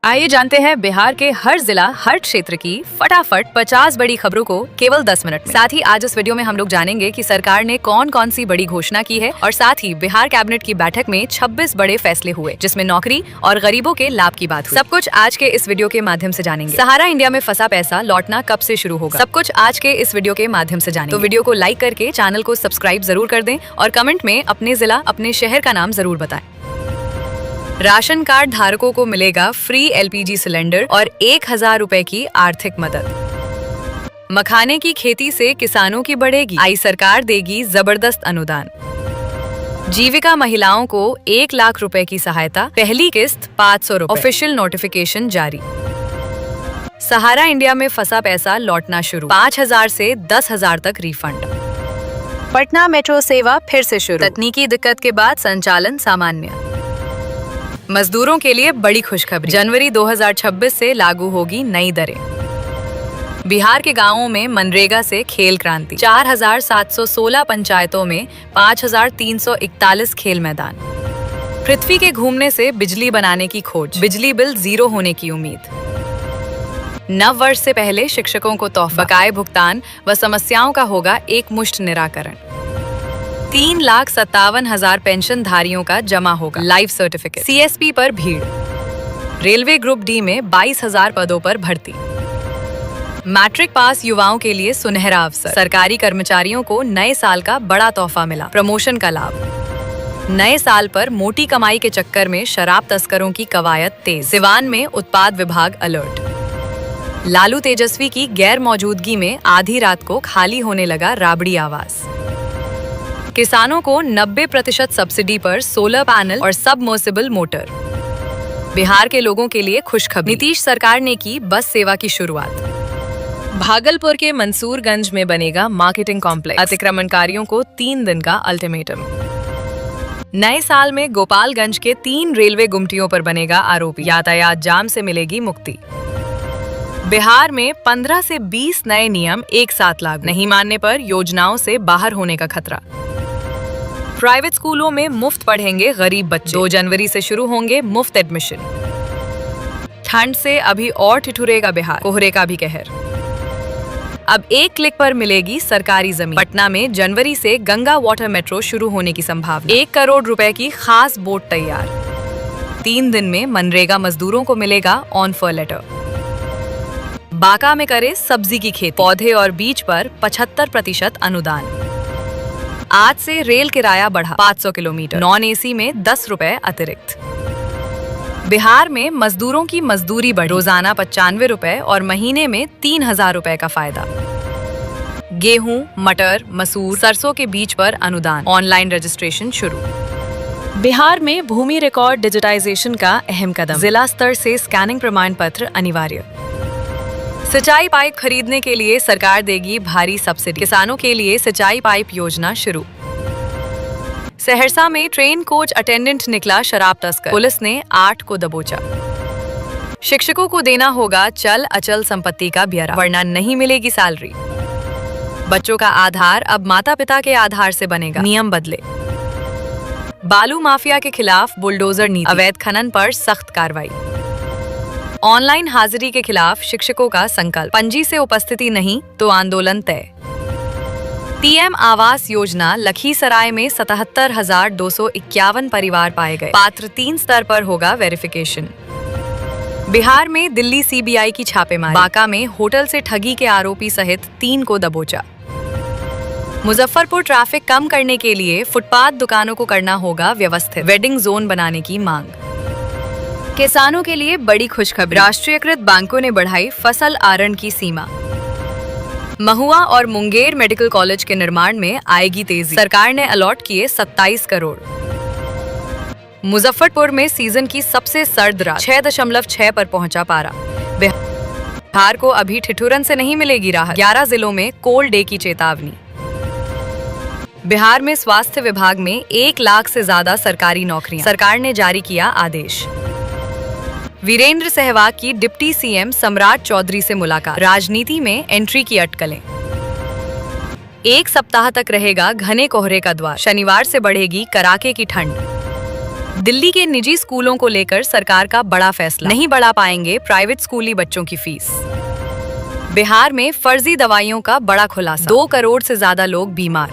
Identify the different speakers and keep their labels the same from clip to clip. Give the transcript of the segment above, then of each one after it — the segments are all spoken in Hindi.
Speaker 1: आइए जानते हैं बिहार के हर जिला हर क्षेत्र की फटाफट 50 बड़ी खबरों को केवल 10 मिनट में। साथ ही आज इस वीडियो में हम लोग जानेंगे कि सरकार ने कौन कौन सी बड़ी घोषणा की है और साथ ही बिहार कैबिनेट की बैठक में 26 बड़े फैसले हुए जिसमें नौकरी और गरीबों के लाभ की बात हुई। सब कुछ आज के इस वीडियो के माध्यम से जानेंगे। सहारा इंडिया में फंसा पैसा लौटना कब से शुरू होगा, सब कुछ आज के इस वीडियो के माध्यम से जानेंगे। तो वीडियो को लाइक करके चैनल को सब्सक्राइब जरूर कर दें और कमेंट में अपने जिला अपने शहर का नाम जरूर बताएं। राशन कार्ड धारकों को मिलेगा फ्री LPG सिलेंडर और 1000 रुपए की आर्थिक मदद। मखाने की खेती से किसानों की बढ़ेगी, आई सरकार देगी जबरदस्त अनुदान। जीविका महिलाओं को 1 लाख रुपए की सहायता, पहली किस्त 500 रुपए, ऑफिशियल नोटिफिकेशन जारी। सहारा इंडिया में फंसा पैसा लौटना शुरू, 5000 से 10,000 तक रिफंड। पटना मेट्रो सेवा फिर से शुरू, तकनीकी दिक्कत के बाद संचालन सामान्य। मजदूरों के लिए बड़ी खुशखबरी, जनवरी 2026 से लागू होगी नई दरें। बिहार के गांवों में मनरेगा से खेल क्रांति, 4716 पंचायतों में 5341 खेल मैदान। पृथ्वी के घूमने से बिजली बनाने की खोज, बिजली बिल 0 होने की उम्मीद। नव वर्ष से पहले शिक्षकों को तोहफा, बकाये भुगतान व समस्याओं का होगा एक मुश्त निराकरण। 3,57,000 पेंशन धारियों का जमा होगा लाइव सर्टिफिकेट। CSP पर भीड़, रेलवे ग्रुप डी में 22,000 पदों पर भर्ती। मैट्रिक पास युवाओं के लिए सुनहरा अवसर, सरकारी कर्मचारियों को नए साल का बड़ा तोहफा मिला, प्रमोशन का लाभ। नए साल पर मोटी कमाई के चक्कर में शराब तस्करों की कवायद तेज, सिवान में उत्पाद विभाग अलर्ट। लालू तेजस्वी की गैर मौजूदगी में आधी रात को खाली होने लगा राबड़ी आवास। किसानों को 90% सब्सिडी पर सोलर पैनल और सबमर्सिबल मोटर। बिहार के लोगों के लिए खुशखबरी, नीतीश सरकार ने की बस सेवा की शुरुआत। भागलपुर के मंसूरगंज में बनेगा मार्केटिंग कॉम्प्लेक्स, अतिक्रमणकारियों को 3 दिन का अल्टीमेटम। नए साल में गोपालगंज के 3 रेलवे गुमटियों पर बनेगा आरोपी, यातायात जाम से मिलेगी मुक्ति। बिहार में 15 से 20 नए नियम एक साथ लागू, नहीं मानने पर योजनाओं से बाहर होने का खतरा। प्राइवेट स्कूलों में मुफ्त पढ़ेंगे गरीब बच्चे, 2 जनवरी से शुरू होंगे मुफ्त एडमिशन। ठंड से अभी और ठिठुरेगा बिहार, कोहरे का भी कहर। अब 1 क्लिक पर मिलेगी सरकारी जमीन। पटना में जनवरी से गंगा वाटर मेट्रो शुरू होने की संभावना, 1 करोड़ रुपए की खास बोट तैयार। 3 दिन में मनरेगा मजदूरों को मिलेगा ऑन फॉर लेटर। बांका में करे सब्जी की खेती, पौधे और बीज पर 75% अनुदान। आज से रेल किराया बढ़ा, 500 किलोमीटर, नॉन AC में 10 रुपए अतिरिक्त। बिहार में मजदूरों की मजदूरी बढ़ी, रोजाना 95 रुपए और महीने में 3000 रुपए का फायदा। गेहूं, मटर, मसूर, सरसों के बीज पर अनुदान, ऑनलाइन रजिस्ट्रेशन शुरू। बिहार में भूमि रिकॉर्ड डिजिटाइजेशन का अहम कदम, जिला स्तर से स्कैनिंग प्रमाण पत्र अनिवार्य। सिंचाई पाइप खरीदने के लिए सरकार देगी भारी सब्सिडी, किसानों के लिए सिंचाई पाइप योजना शुरू। सहरसा में ट्रेन कोच अटेंडेंट निकला शराब तस्कर, पुलिस ने 8 को दबोचा। शिक्षकों को देना होगा चल अचल संपत्ति का ब्यौरा, वरना नहीं मिलेगी सैलरी। बच्चों का आधार अब माता पिता के आधार से बनेगा, नियम बदले। बालू माफिया के खिलाफ बुलडोजर नीति, अवैध खनन पर सख्त कार्रवाई। ऑनलाइन हाजिरी के खिलाफ शिक्षकों का संकल्प, पंजी से उपस्थिति नहीं तो आंदोलन तय। PM आवास योजना, लखीसराय में 77,251 परिवार पाए गए, पात्र 3 स्तर पर होगा वेरिफिकेशन। बिहार में दिल्ली CBI की छापेमारी, बांका में होटल से ठगी के आरोपी सहित 3 को दबोचा। मुजफ्फरपुर ट्रैफिक कम करने के लिए फुटपाथ दुकानों को करना होगा व्यवस्थित, वेडिंग जोन बनाने की मांग। किसानों के लिए बड़ी खुशखबरी, राष्ट्रीयकृत बैंकों ने बढ़ाई फसल आहरण की सीमा। महुआ और मुंगेर मेडिकल कॉलेज के निर्माण में आएगी तेजी, सरकार ने अलॉट किए 27 करोड़। मुजफ्फरपुर में सीजन की सबसे सर्द रात, 6.6 पर पहुंचा पारा। बिहार को अभी ठिठुरन से नहीं मिलेगी राहत, 11 जिलों में कोल्ड डे की चेतावनी। बिहार में स्वास्थ्य विभाग में 1 लाख से ज्यादा सरकारी नौकरियां, सरकार ने जारी किया आदेश। वीरेंद्र सहवाग की डिप्टी CM सम्राट चौधरी से मुलाकात, राजनीति में एंट्री की अटकलें। 1 सप्ताह तक रहेगा घने कोहरे का द्वार, शनिवार से बढ़ेगी कड़ाके की ठंड। दिल्ली के निजी स्कूलों को लेकर सरकार का बड़ा फैसला, नहीं बढ़ा पाएंगे प्राइवेट स्कूली बच्चों की फीस। बिहार में फर्जी दवाइयों का बड़ा खुलासा, 2 करोड़ से ज्यादा लोग बीमार।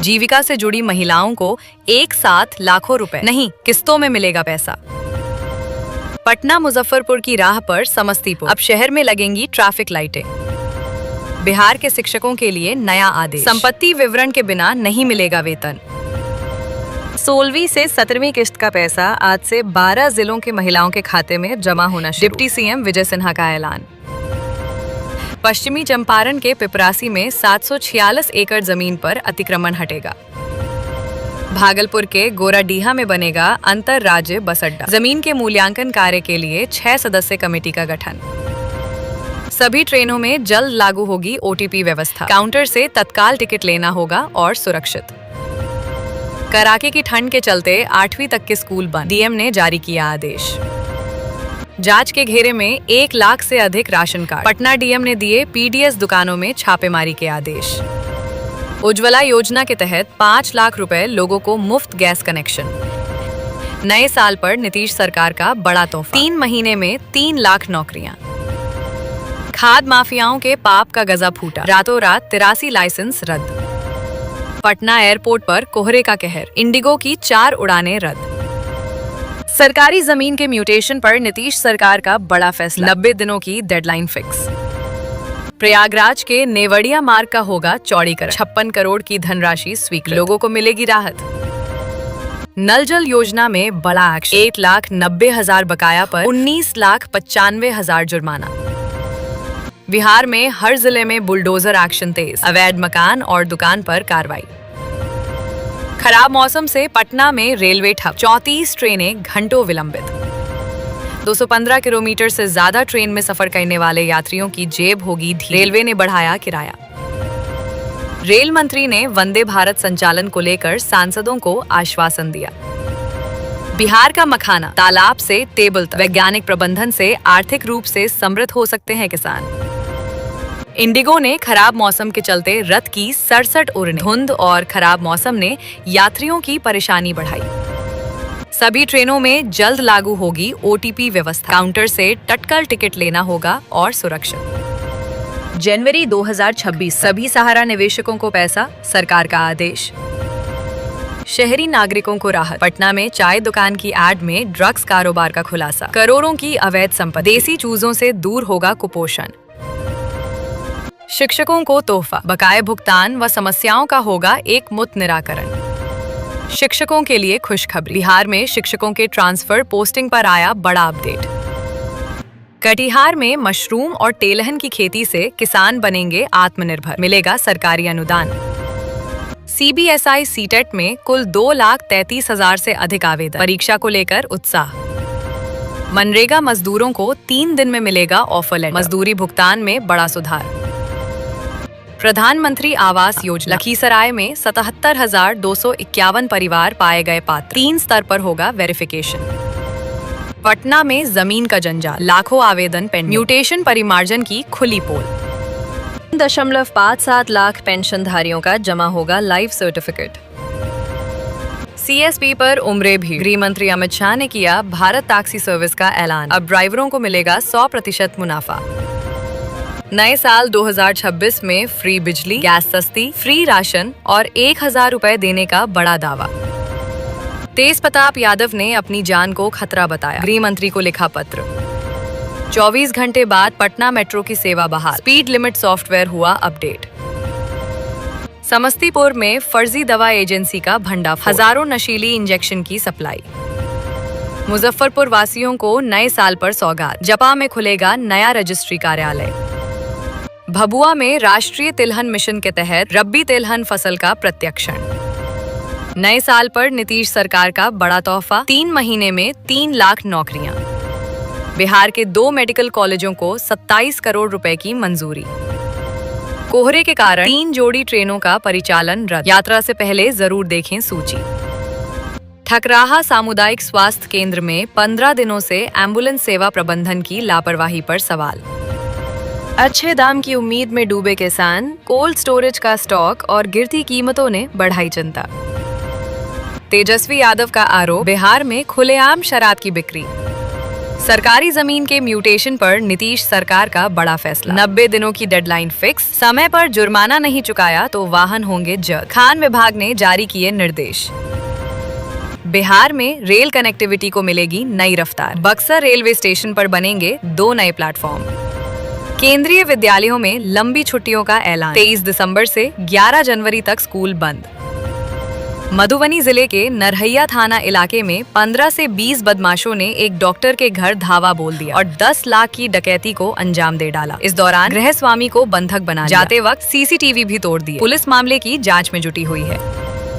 Speaker 1: जीविका से जुड़ी महिलाओं को एक साथ लाखों रुपए नहीं, किस्तों में मिलेगा पैसा। पटना मुजफ्फरपुर की राह पर समस्तीपुर, अब शहर में लगेंगी ट्रैफिक लाइटें। बिहार के शिक्षकों के लिए नया आदेश, संपत्ति विवरण के बिना नहीं मिलेगा वेतन। 16वीं से 17वीं किस्त का पैसा आज से 12 जिलों के महिलाओं के खाते में जमा होना शुरू। डिप्टी सीएम विजय सिन्हा का ऐलान। पश्चिमी चंपारण के पिपरासी में 746 एकड़ जमीन पर अतिक्रमण हटेगा। भागलपुर के गोराडीहा में बनेगा अंतर राज्य बस अड्डा। जमीन के मूल्यांकन कार्य के लिए 6 सदस्य कमेटी का गठन। सभी ट्रेनों में जल्द लागू होगी ओटीपी व्यवस्था। काउंटर से तत्काल टिकट लेना होगा और सुरक्षित। कड़ाके की ठंड के चलते 8वीं तक के स्कूल बंद, डीएम ने जारी किया आदेश। जांच के घेरे में 1 लाख से अधिक राशन कार्ड, पटना डीएम ने दिए पीडीएस दुकानों में छापेमारी के आदेश। उज्ज्वला योजना के तहत 5 लाख रुपए लोगों को मुफ्त गैस कनेक्शन। नए साल पर नीतीश सरकार का बड़ा तोहफा, 3 महीने में 3 लाख नौकरियां। खाद माफियाओं के पाप का गजा फूटा, रातों रात 83 लाइसेंस रद्द। पटना एयरपोर्ट पर कोहरे का कहर, इंडिगो की 4 उड़ानें रद्द। सरकारी जमीन के म्यूटेशन पर नीतीश सरकार का बड़ा फैसला, 90 दिनों की डेडलाइन फिक्स। प्रयागराज के नेवड़िया मार्ग का होगा चौड़ीकरण, 56 करोड़ की धनराशि स्वीकृत, लोगों को मिलेगी राहत। नल जल योजना में बड़ा एक्शन, 1,90,000 बकाया पर 19,95,000 जुर्माना। बिहार में हर जिले में बुलडोजर एक्शन तेज, अवैध मकान और दुकान पर कार्रवाई। खराब मौसम से पटना में रेलवे ठप, 34 ट्रेनें घंटों विलंबित। 215 किलोमीटर से ज्यादा ट्रेन में सफर करने वाले यात्रियों की जेब होगी ढीली, रेलवे ने बढ़ाया किराया। रेल मंत्री ने वंदे भारत संचालन को लेकर सांसदों को आश्वासन दिया। बिहार का मखाना, तालाब से टेबल तक, वैज्ञानिक प्रबंधन से आर्थिक रूप से समृद्ध हो सकते हैं किसान। इंडिगो ने खराब मौसम के चलते रद्द की 67 उड़ानें, धुंध और खराब मौसम ने यात्रियों की परेशानी बढ़ाई। सभी ट्रेनों में जल्द लागू होगी ओटीपी व्यवस्था, काउंटर से तत्काल टिकट लेना होगा और सुरक्षित। जनवरी 2026 सभी सहारा निवेशकों को पैसा, सरकार का आदेश। शहरी नागरिकों को राहत, पटना में चाय दुकान की एड में ड्रग्स कारोबार का खुलासा, करोड़ों की अवैध संपत्ति, देसी चूजों से दूर होगा कुपोषण। शिक्षकों को तोहफा, बकाये भुगतान व समस्याओं का होगा एक मुक्त निराकरण। शिक्षकों के लिए खुशखबरी, बिहार में शिक्षकों के ट्रांसफर पोस्टिंग पर आया बड़ा अपडेट। कटिहार में मशरूम और तेलहन की खेती से किसान बनेंगे आत्मनिर्भर, मिलेगा सरकारी अनुदान। सीबीएसई सीटेट में कुल 2,33,000 से अधिक आवेदन, परीक्षा को लेकर उत्साह। मनरेगा मजदूरों को 3 दिन में मिलेगा ऑफर लेटर, मजदूरी भुगतान में बड़ा सुधार। प्रधानमंत्री आवास योजना, लखीसराय में 77,251 परिवार पाए गए पात्र, 3 स्तर पर होगा वेरिफिकेशन। पटना में जमीन का जंजाल, लाखों आवेदन पेंडिंग, म्यूटेशन परिमार्जन की खुली पोल। 0.57 लाख पेंशनधारियों का जमा होगा लाइफ सर्टिफिकेट। सीएसपी पर उमरे भीड़, गृह मंत्री अमित शाह ने किया भारत टैक्सी सर्विस का ऐलान, अब ड्राइवरों को मिलेगा 100% मुनाफा। नए साल 2026 में फ्री बिजली, गैस सस्ती, फ्री राशन और 1,000 रुपए देने का बड़ा दावा। तेज प्रताप यादव ने अपनी जान को खतरा बताया, गृह मंत्री को लिखा पत्र। 24 घंटे बाद पटना मेट्रो की सेवा बहाल, स्पीड लिमिट सॉफ्टवेयर हुआ अपडेट। समस्तीपुर में फर्जी दवा एजेंसी का भंडाफोड़, हजारों नशीली इंजेक्शन की सप्लाई। मुजफ्फरपुर वासियों को नए साल पर सौगात, जपा में खुलेगा नया रजिस्ट्री कार्यालय। भभुआ में राष्ट्रीय तिलहन मिशन के तहत रब्बी तिलहन फसल का प्रत्यक्षण। नए साल पर नीतीश सरकार का बड़ा तोहफा, 3 महीने में 3 लाख नौकरियां। बिहार के 2 मेडिकल कॉलेजों को 27 करोड़ रुपए की मंजूरी। कोहरे के कारण 3 जोड़ी ट्रेनों का परिचालन रद्द, यात्रा से पहले जरूर देखें सूची। ठकराहा सामुदायिक स्वास्थ्य केंद्र में 15 दिनों से एम्बुलेंस सेवा प्रबंधन की लापरवाही पर सवाल। अच्छे दाम की उम्मीद में डूबे किसान, कोल्ड स्टोरेज का स्टॉक और गिरती कीमतों ने बढ़ाई चिंता। तेजस्वी यादव का आरोप, बिहार में खुलेआम शराब की बिक्री। सरकारी जमीन के म्यूटेशन पर नीतीश सरकार का बड़ा फैसला, 90 दिनों की डेडलाइन फिक्स, समय पर जुर्माना नहीं चुकाया तो वाहन होंगे जब्त। खान विभाग ने जारी किए निर्देश। बिहार में रेल कनेक्टिविटी को मिलेगी नई रफ्तार, बक्सर रेलवे स्टेशन पर बनेंगे 2 नए प्लेटफॉर्म। केंद्रीय विद्यालयों में लंबी छुट्टियों का ऐलान, 23 दिसंबर से 11 जनवरी तक स्कूल बंद। मधुबनी जिले के नरहैया थाना इलाके में 15 से 20 बदमाशों ने एक डॉक्टर के घर धावा बोल दिया और 10 लाख की डकैती को अंजाम दे डाला। इस दौरान गृहस्वामी को बंधक बना जाते वक्त सीसीटीवी भी तोड़ दिए। पुलिस मामले की जांच में जुटी हुई है।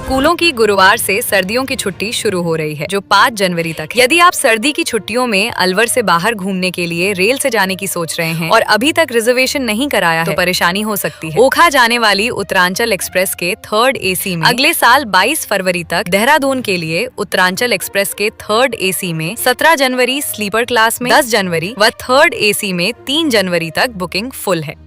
Speaker 1: स्कूलों की गुरुवार से सर्दियों की छुट्टी शुरू हो रही है, जो 5 जनवरी तक है। यदि आप सर्दी की छुट्टियों में अलवर से बाहर घूमने के लिए रेल से जाने की सोच रहे हैं और अभी तक रिजर्वेशन नहीं कराया है, तो परेशानी हो सकती है। ओखा जाने वाली उत्तरांचल एक्सप्रेस के 3rd AC में अगले साल 22 फरवरी तक, देहरादून के लिए उत्तरांचल एक्सप्रेस के 3rd AC में 17 जनवरी स्लीपर क्लास में, 10 जनवरी व 3rd AC में 3 जनवरी तक बुकिंग फुल है।